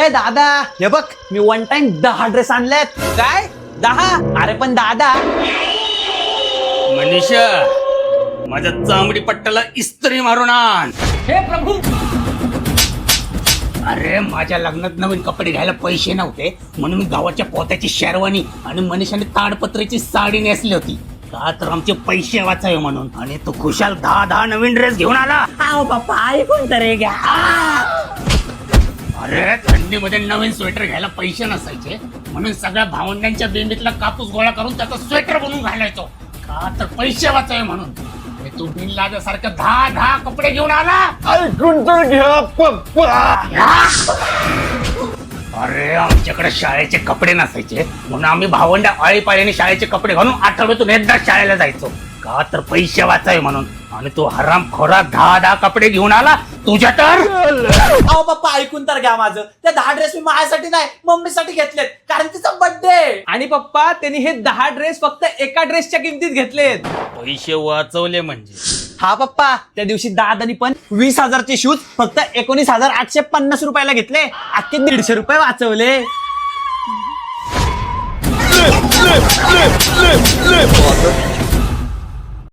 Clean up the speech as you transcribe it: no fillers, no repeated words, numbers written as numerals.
ए दादा हे बघ मी वन टाइम 10 ड्रेस आणलेत. काय 10? अरे पण दादा मनीषा माझ्या चामडी पट्ट्याला इस्त्री मारून आण. हे प्रभू, अरे माझ्या लग्नात नवीन कपडे घ्यायला पैसे नव्हते म्हणून मी गावाच्या पोत्याची शेरवानी आणि मनीषाने ताडपत्रीची साडी नेसली होती का तर आमचे पैसे वाचावे म्हणून. आणि तू खुशाल 10 नवीन ड्रेस घेऊन आला. आओ पप्पा ऐकून तर घ्या. अरे थंडीमध्ये नवीन स्वेटर घ्यायला पैसे नसायचे म्हणून सगळ्या भावंडांच्या बेंबीतला कापूस गोळा करून त्याचा स्वेटर बनवून घालायचो का तर पैसे वाचावे म्हणून. आणि तू बिनलाजासारखं 10 कपडे घेऊन आला. ऐकून तर घ्या पप्पा. अरे आमच्याकडे शाळेचे कपडे नसायचे म्हणून आम्ही भावंडा आळीपाळीने शाळेचे कपडे घालून आठवड्यातून एकदा शाळेला जायचो का तर पैसे वाचावे म्हणून. आणि तू हरामखोरा 10 कपडे घेऊन आला तुझ्या तर. अहो पप्पा ऐकून तर घ्या माझं. ते 10 ड्रेस मी माझ्यासाठी नाही मम्मीसाठी घेतलेत कारण तिचा बर्थडे. आणि पप्पा त्यांनी हे 10 ड्रेस फक्त एका ड्रेसच्या किमतीत घेतलेत. पैसे वाचवले म्हणजे. हा पप्पा त्या दिवशी दादानी पण 20,000चे शूज फक्त 19,850 रुपयाला घेतले. अख्खे 150 रुपये वाचवले.